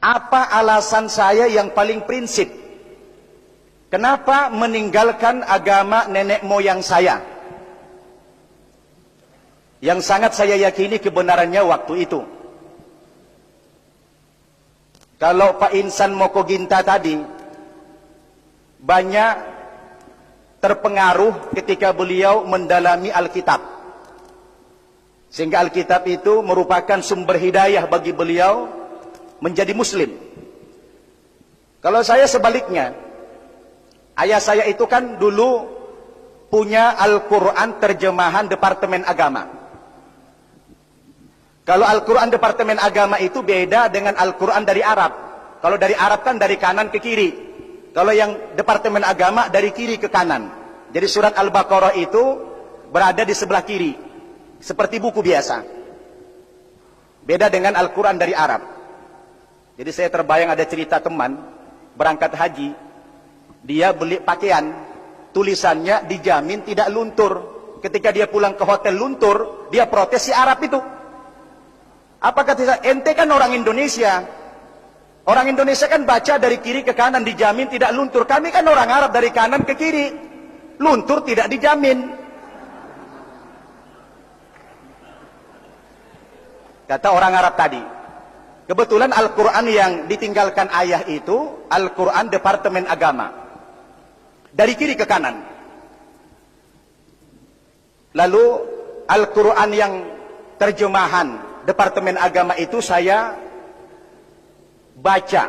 Apa alasan saya yang paling prinsip? Kenapa meninggalkan agama nenek moyang saya? Yang sangat saya yakini kebenarannya waktu itu. Kalau Pak Insan Mokoginta tadi banyak terpengaruh ketika beliau mendalami Alkitab. Sehingga Alkitab itu merupakan sumber hidayah bagi beliau menjadi Muslim. Kalau saya sebaliknya, ayah saya itu kan dulu punya Al-Quran terjemahan Departemen Agama. Kalau Al-Quran Departemen Agama itu beda dengan Al-Quran dari Arab. Kalau dari Arab kan dari kanan ke kiri. Kalau yang Departemen Agama dari kiri ke kanan. Jadi surat Al-Baqarah itu berada di sebelah kiri. Seperti buku biasa. Beda dengan Al-Quran dari Arab. Jadi saya terbayang ada cerita teman berangkat haji. Dia beli pakaian. Tulisannya dijamin tidak luntur. Ketika dia pulang ke hotel luntur, dia protes si Arab itu. Apa kata saya? Ente kan orang Indonesia. Orang Indonesia kan baca dari kiri ke kanan dijamin tidak luntur. Kami kan orang Arab dari kanan ke kiri. Luntur tidak dijamin. Kata orang Arab tadi. Kebetulan Al-Quran yang ditinggalkan ayah itu Al-Quran Departemen Agama. Dari kiri ke kanan. Lalu Al-Quran yang terjemahan Departemen Agama itu saya baca.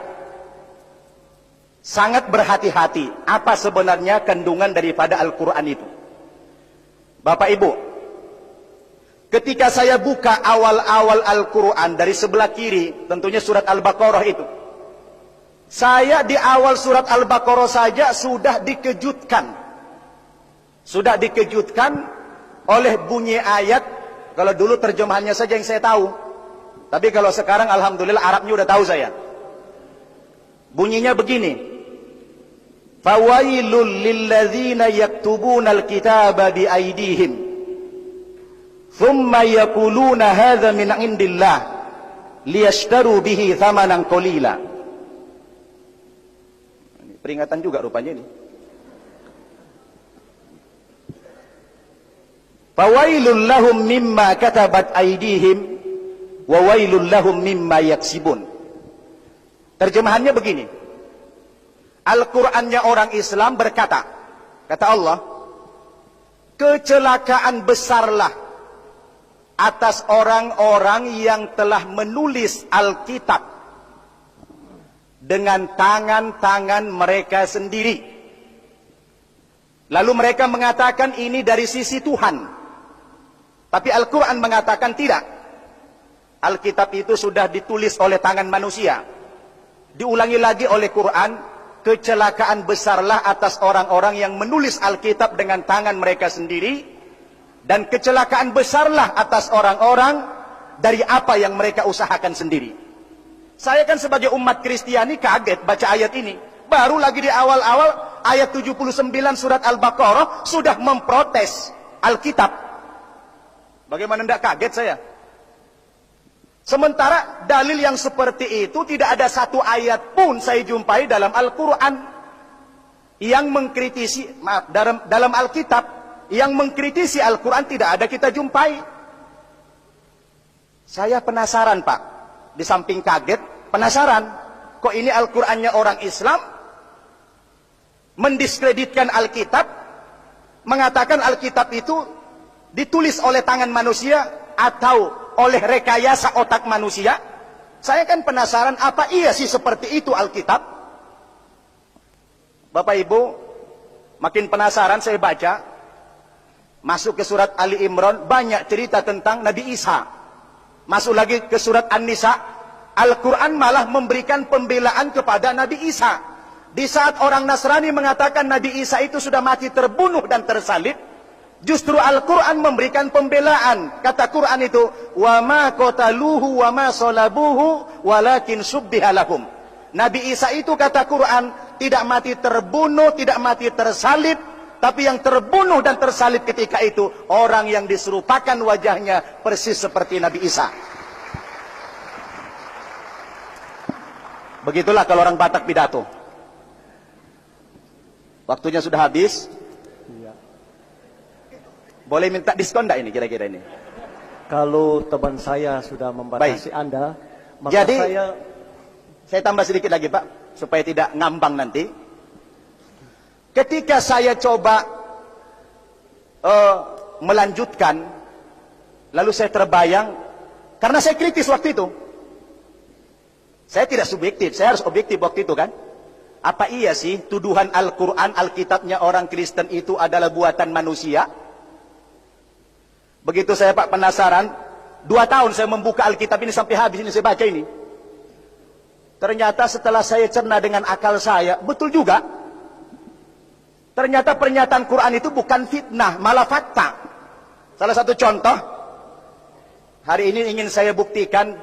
Sangat berhati-hati apa sebenarnya kandungan daripada Al-Quran itu. Bapak Ibu, ketika saya buka awal-awal Al-Quran dari sebelah kiri, tentunya surat Al-Baqarah itu. Saya di awal surat Al-Baqarah saja sudah dikejutkan. Sudah dikejutkan oleh bunyi ayat. Kalau dulu terjemahannya saja yang saya tahu. Tapi kalau sekarang alhamdulillah Arabnya udah tahu saya. Bunyinya begini. Fawailul lilladzina yaktubuna alkitaba biaydihim. Thumma yaquluna hadza min indillah liyashtaru bihi thamanan qalila. Ini peringatan juga rupanya ini. Fawailul lahum mimma katabat aydihim wa wailul lahum mimma yaksibun. Terjemahannya begini. Al-Qur'annya orang Islam berkata, kata Allah, kecelakaan besarlah atas orang-orang yang telah menulis Alkitab dengan tangan-tangan mereka sendiri. Lalu mereka mengatakan ini dari sisi Tuhan. Tapi Al-Quran mengatakan tidak. Alkitab itu sudah ditulis oleh tangan manusia. Diulangi lagi oleh Quran, kecelakaan besarlah atas orang-orang yang menulis Alkitab dengan tangan mereka sendiri. Dan kecelakaan besarlah atas orang-orang dari apa yang mereka usahakan sendiri. Saya kan sebagai umat Kristiani kaget baca ayat ini. Baru lagi di awal-awal ayat 79 surat Al-Baqarah sudah memprotes Alkitab. Bagaimana tidak kaget saya? Sementara dalil yang seperti itu tidak ada satu ayat pun saya jumpai dalam Al-Quran yang mengkritisi, dalam Alkitab yang mengkritisi Al-Quran tidak ada kita jumpai. Saya penasaran Pak, di samping kaget, penasaran, kok ini Al-Qurannya orang Islam mendiskreditkan Alkitab, mengatakan Alkitab itu ditulis oleh tangan manusia atau oleh rekayasa otak manusia. Saya kan penasaran apa iya sih seperti itu Alkitab. Bapak Ibu, makin penasaran saya baca. Masuk ke surat Ali Imran, banyak cerita tentang Nabi Isa. Masuk lagi ke surat An-Nisa, Al-Quran malah memberikan pembelaan kepada Nabi Isa. Di saat orang Nasrani mengatakan Nabi Isa itu sudah mati terbunuh dan tersalib, justru Al-Quran memberikan pembelaan. Kata Quran itu, wa ma qataluhu wa ma salabuhu walakin subbiha lahum. Nabi Isa itu kata Quran tidak mati terbunuh, tidak mati tersalib, tapi yang terbunuh dan tersalib ketika itu orang yang diserupakan wajahnya persis seperti Nabi Isa. Begitulah kalau orang Batak pidato. Waktunya sudah habis. Iya. Boleh minta diskon enggak ini kira-kira ini? Kalau teman saya sudah membatasi Baik. Anda, maka Jadi, saya tambah sedikit lagi Pak, supaya tidak ngambang nanti. Ketika saya coba melanjutkan, lalu saya terbayang, karena saya kritis waktu itu. Saya tidak subjektif, saya harus objektif waktu itu kan. Apa iya sih tuduhan Al-Quran, Alkitabnya orang Kristen itu adalah buatan manusia? Begitu saya Pak penasaran, 2 tahun saya membuka Alkitab ini sampai habis ini saya baca ini. Ternyata setelah saya cerna dengan akal saya, betul juga. Ternyata pernyataan Quran itu bukan fitnah, malah fakta. Salah satu contoh, hari ini ingin saya buktikan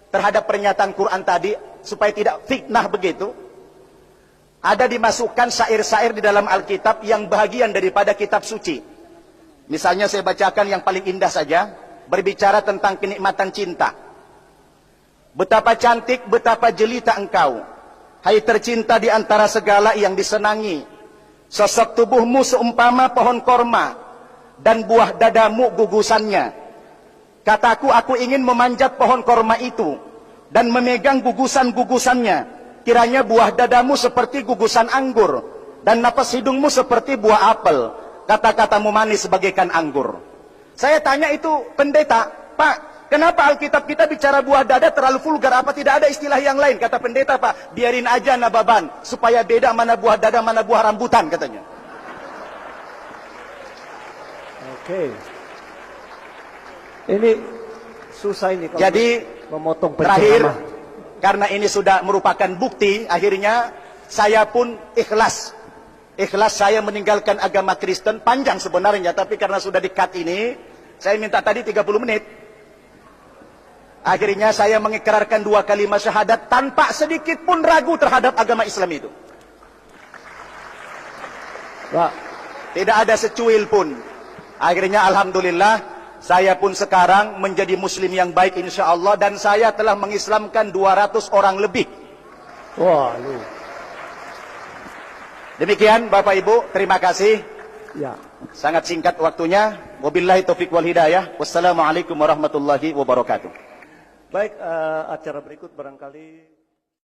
terhadap pernyataan Quran tadi, supaya tidak fitnah begitu. Ada dimasukkan syair-syair di dalam Alkitab yang bahagian daripada kitab suci. Misalnya saya bacakan yang paling indah saja, berbicara tentang kenikmatan cinta. Betapa cantik, betapa jelita engkau, hai tercinta di antara segala yang disenangi. Sosok tubuhmu seumpama pohon korma, dan buah dadamu gugusannya. Kataku, aku ingin memanjat pohon korma itu, dan memegang gugusan-gugusannya. Kiranya buah dadamu seperti gugusan anggur, dan napas hidungmu seperti buah apel. Kata-katamu manis bagaikan anggur. Saya tanya itu pendeta, Pak, kenapa Alkitab kita bicara buah dada terlalu vulgar? Apa tidak ada istilah yang lain? Kata pendeta, Pak, biarin aja nababan, supaya beda mana buah dada, mana buah rambutan, katanya. Oke. Ini susah ini kalau Jadi memotong terakhir, penceramah. karena ini sudah merupakan bukti, akhirnya saya pun ikhlas. Ikhlas saya meninggalkan agama Kristen, panjang sebenarnya, tapi karena sudah di-cut ini, saya minta tadi 30 menit. Akhirnya saya mengikrarkan 2 kalimat syahadat tanpa sedikit pun ragu terhadap agama Islam itu. Pak, tidak ada secuil pun. Akhirnya alhamdulillah, saya pun sekarang menjadi muslim yang baik insya Allah, dan saya telah mengislamkan 200 orang lebih. wah, lu. Demikian Bapak Ibu, terima kasih. Ya. Sangat singkat waktunya. Wabillahi taufiq wal hidayah. Wassalamualaikum warahmatullahi wabarakatuh. Baik, acara berikut barangkali